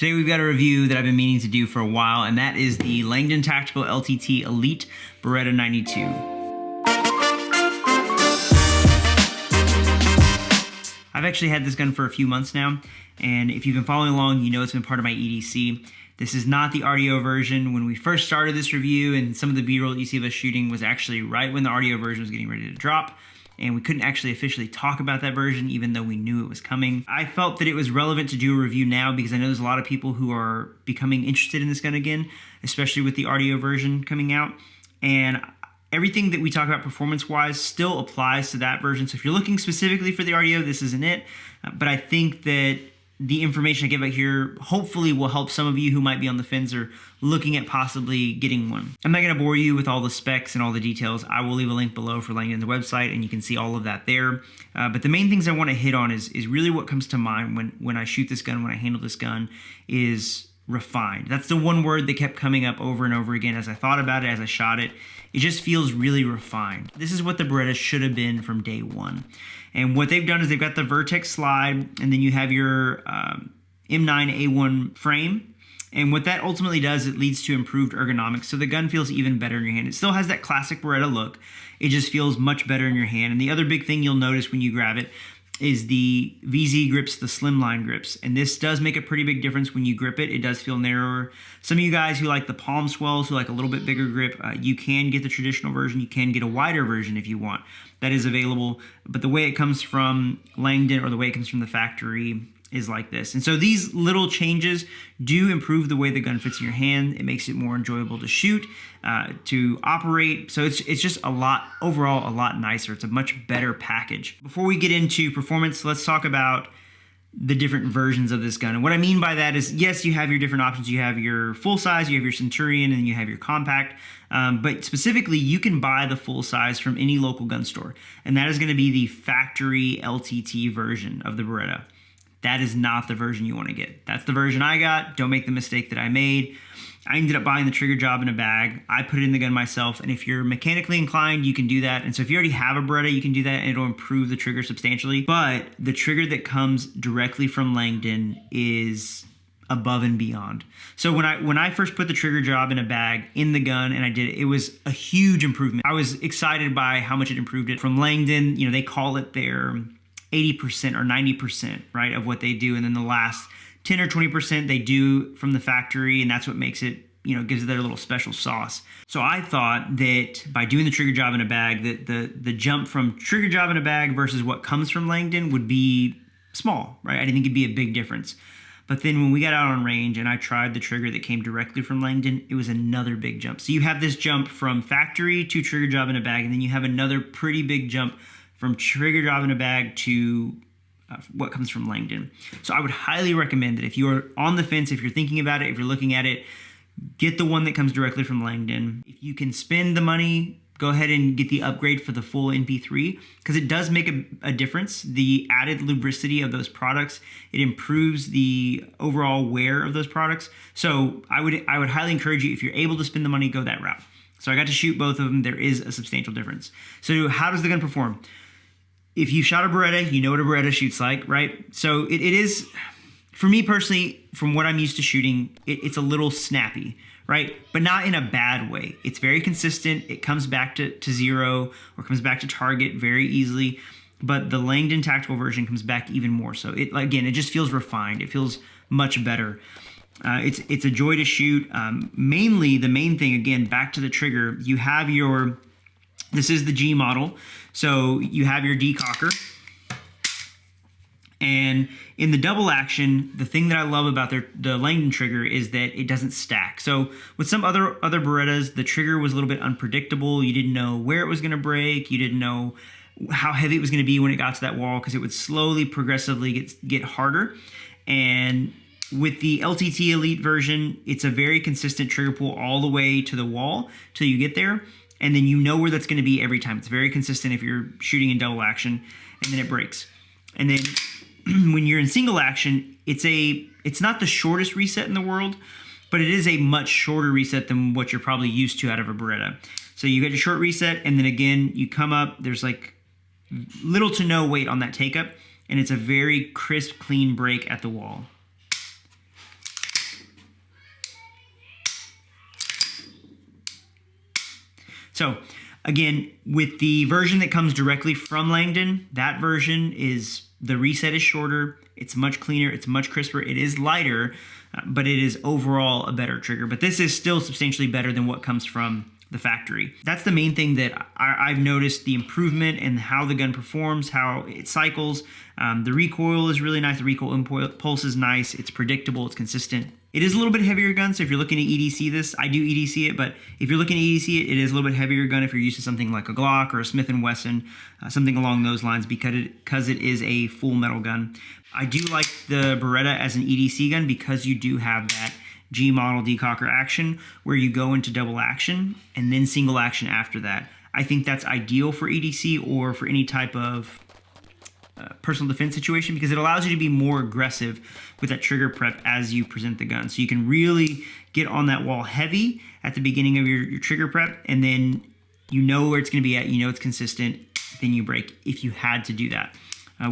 Today we've got a review that I've been meaning to do for a while, and that is the Langdon Tactical LTT Elite Beretta 92. I've actually had this gun for a few months now, and if you've been following along, you know it's been part of my EDC. This is not the RDO version. When we first started this review, and some of the B-roll that you see of us shooting was actually right when the RDO version was getting ready to drop, and we couldn't actually officially talk about that version even though we knew it was coming. I felt that it was relevant to do a review now because I know there's a lot of people who are becoming interested in this gun again, especially with the RDO version coming out. And everything that we talk about performance-wise still applies to that version. So if you're looking specifically for the RDO, this isn't it. But I think that the information I give out here hopefully will help some of you who might be on the fence or looking at possibly getting one. I'm not going to bore you with all the specs and all the details. I will leave a link below for Langdon's website, and you can see all of that there. But the main things I want to hit on is really what comes to mind when I shoot this gun, when I handle this gun, is refined. That's the one word that kept coming up over and over again as I thought about it, as I shot it. It just feels really refined. This is what the Beretta should have been from day one. And what they've done is they've got the Vertex slide, and then you have your M9A1 frame. And what that ultimately does, it leads to improved ergonomics. So the gun feels even better in your hand. It still has that classic Beretta look. It just feels much better in your hand. And the other big thing you'll notice when you grab it is the VZ grips, the slimline grips. And this does make a pretty big difference when you grip it. It does feel narrower. Some of you guys who like the palm swells, who like a little bit bigger grip, you can get the traditional version. You can get a wider version if you want. That is available. But the way it comes from Langdon, or the way it comes from the factory, is like this. And so these little changes do improve the way the gun fits in your hand. It makes it more enjoyable to shoot, to operate. So it's just overall a lot nicer. It's a much better package. Before we get into performance, let's talk about the different versions of this gun. And what I mean by that is, yes, you have your different options. You have your full size, you have your Centurion, and you have your compact. But specifically, you can buy the full size from any local gun store. And that is going to be the factory LTT version of the Beretta. That is not the version you want to get. That's the version I got. Don't make the mistake that I made. I ended up buying the trigger job in a bag. I put it in the gun myself, and if you're mechanically inclined, you can do that. And so if you already have a Beretta, you can do that, and it'll improve the trigger substantially. But the trigger that comes directly from Langdon is above and beyond. So when I first put the trigger job in a bag in the gun and I did it, it was a huge improvement. I was excited by how much it improved it. From Langdon, you know, they call it their 80% or 90%, right, of what they do. And then the last 10 or 20% they do from the factory, and that's what makes it, you know, gives it their little special sauce. So I thought that by doing the trigger job in a bag, that the jump from trigger job in a bag versus what comes from Langdon would be small, right? I didn't think it'd be a big difference. But then when we got out on range and I tried the trigger that came directly from Langdon, it was another big jump. So you have this jump from factory to trigger job in a bag, and then you have another pretty big jump from trigger job in a bag to what comes from Langdon. So I would highly recommend that if you're on the fence, if you're thinking about it, if you're looking at it, get the one that comes directly from Langdon. If you can spend the money, go ahead and get the upgrade for the full NP3, because it does make a difference. The added lubricity of those products, it improves the overall wear of those products. So I would highly encourage you, if you're able to spend the money, go that route. So I got to shoot both of them. There is a substantial difference. So how does the gun perform? If you shot a Beretta, you know what a Beretta shoots like, right? So it is, for me personally, from what I'm used to shooting, it's a little snappy, right? But not in a bad way. It's very consistent. It comes back to zero or comes back to target very easily. But the Langdon Tactical version comes back even more so. Again, it just feels refined. It feels much better. It's a joy to shoot. Mainly, the main thing, again, back to the trigger, you have your... This is the G model. So you have your decocker. And in the double action, the thing that I love about the Langdon trigger is that it doesn't stack. So with some other Berettas, the trigger was a little bit unpredictable. You didn't know where it was going to break. You didn't know how heavy it was going to be when it got to that wall, because it would slowly, progressively get harder. And with the LTT Elite version, it's a very consistent trigger pull all the way to the wall till you get there. And then you know where that's going to be every time. It's very consistent if you're shooting in double action, and then it breaks. And then when you're in single action, it's not the shortest reset in the world, but it is a much shorter reset than what you're probably used to out of a Beretta. So you get your short reset, and then again, you come up, there's like little to no weight on that take up, and it's a very crisp, clean break at the wall. So again, with the version that comes directly from Langdon, that version is, the reset is shorter, it's much cleaner, it's much crisper, it is lighter, but it is overall a better trigger. But this is still substantially better than what comes from the factory. That's the main thing that I've noticed, the improvement in how the gun performs, how it cycles. The recoil is really nice. The recoil impulse is nice. It's predictable. It's consistent. It is a little bit heavier gun, so if you're looking to EDC this, I do EDC it, but if you're looking to EDC it, it is a little bit heavier gun if you're used to something like a Glock or a Smith & Wesson, something along those lines, because it is a full metal gun. I do like the Beretta as an EDC gun because you do have that G model decocker action where you go into double action and then single action after that. I think that's ideal for EDC or for any type of personal defense situation because it allows you to be more aggressive with that trigger prep as you present the gun. So you can really get on that wall heavy at the beginning of your trigger prep, and then you know where it's going to be at, you know it's consistent, then you break if you had to do that.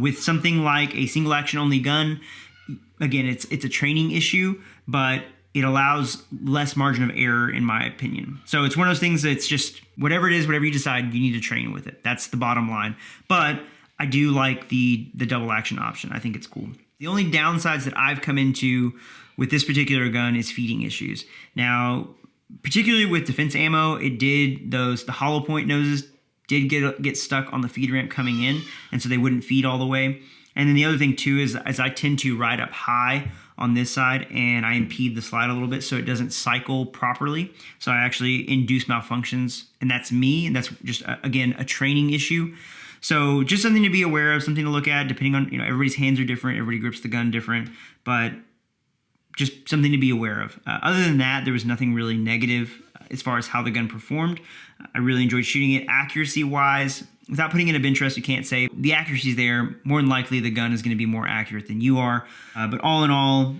With something like a single action only gun, again, it's a training issue, but it allows less margin of error in my opinion. So it's one of those things that's just whatever it is, whatever you decide, you need to train with it. That's the bottom line. But I do like the double action option. I think it's cool. The only downsides that I've come into with this particular gun is feeding issues. Now, particularly with defense ammo, the hollow point noses did get stuck on the feed ramp coming in, and so they wouldn't feed all the way. And then the other thing too is I tend to ride up high on this side and I impede the slide a little bit so it doesn't cycle properly. So I actually induce malfunctions, and that's me, and that's just again a training issue. So just something to be aware of, something to look at, depending on, everybody's hands are different, everybody grips the gun different, but just something to be aware of. Other than that, there was nothing really negative as far as how the gun performed. I really enjoyed shooting it. Accuracy-wise, without putting in a bench rest, you can't say the accuracy's there. More than likely, the gun is going to be more accurate than you are. But all in all,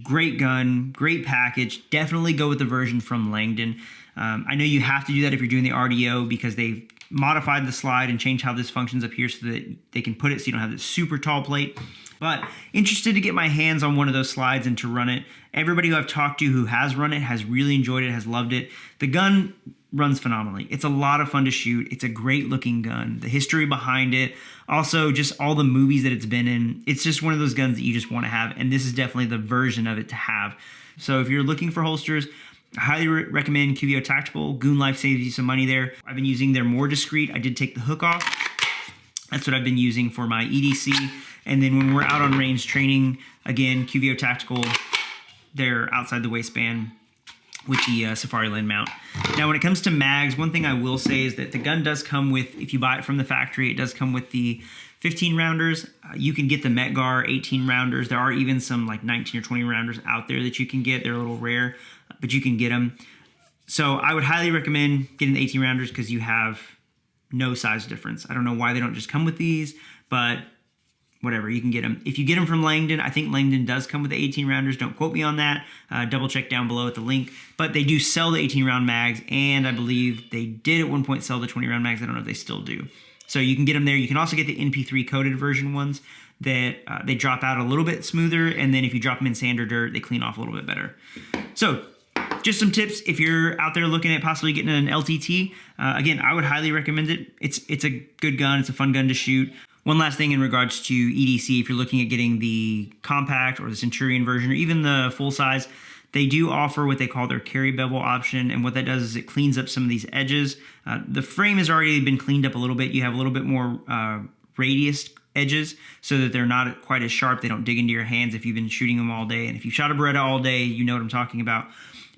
great gun, great package. Definitely go with the version from Langdon. I know you have to do that if you're doing the RDO because they've modified the slide and changed how this functions up here so that they can put it so you don't have this super tall plate. But interested to get my hands on one of those slides and to run it. Everybody who I've talked to who has run it has really enjoyed it, has loved it. The gun runs phenomenally. It's a lot of fun to shoot. It's a great looking gun. The history behind it, also just all the movies that it's been in. It's just one of those guns that you just want to have, and this is definitely the version of it to have. So if you're looking for holsters, I highly recommend QVO Tactical. Goonlife saves you some money there. I've been using their more discreet. I did take the hook off. That's what I've been using for my EDC. And then when we're out on range training, again, QVO Tactical, they're outside the waistband with the Safari Land mount. Now, when it comes to mags, one thing I will say is that the gun does come with, if you buy it from the factory, it does come with the 15 rounders. You can get the Metgar 18 rounders. There are even some like 19 or 20 rounders out there that you can get. They're a little rare, but you can get them. So I would highly recommend getting the 18 rounders because you have no size difference. I don't know why they don't just come with these, but whatever, you can get them. If you get them from Langdon, I think Langdon does come with the 18 rounders. Don't quote me on that. Double check down below at the link. But they do sell the 18 round mags, and I believe they did at one point sell the 20 round mags. I don't know if they still do. So you can get them there. You can also get the NP3 coated version ones that they drop out a little bit smoother, and then if you drop them in sand or dirt, they clean off a little bit better. So just some tips if you're out there looking at possibly getting an LTT. Again, I would highly recommend it. It's a good gun. It's a fun gun to shoot. One last thing in regards to EDC, if you're looking at getting the compact or the Centurion version or even the full size, they do offer what they call their carry bevel option, and what that does is it cleans up some of these edges. The frame has already been cleaned up a little bit. You have a little bit more radius edges so that they're not quite as sharp. They don't dig into your hands if you've been shooting them all day, and if you've shot a Beretta all day, you know what I'm talking about.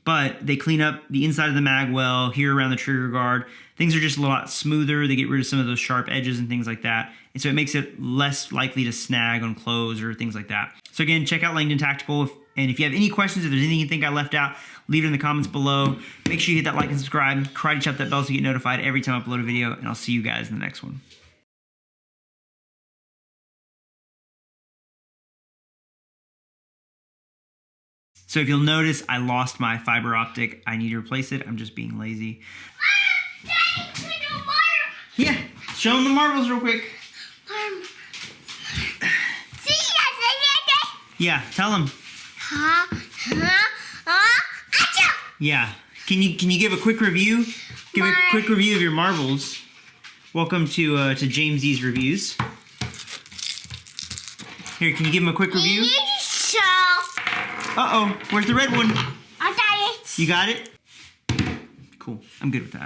But they clean up the inside of the mag well, here around the trigger guard. Things are just a lot smoother. They get rid of some of those sharp edges and things like that. And so it makes it less likely to snag on clothes or things like that. So again, check out Langdon Tactical. And if you have any questions, if there's anything you think I left out, leave it in the comments below. Make sure you hit that like and subscribe. Karate chop that bell so you get notified every time I upload a video. And I'll see you guys in the next one. So if you'll notice, I lost my fiber optic. I need to replace it. I'm just being lazy. Yeah, show them the marbles real quick. Yeah, tell them. Yeah, can you give a quick review? give a quick review of your marbles. Welcome to James E's Reviews. Here, can you give him a quick review? Uh-oh, where's the red one? I got it. You got it? Cool, I'm good with that.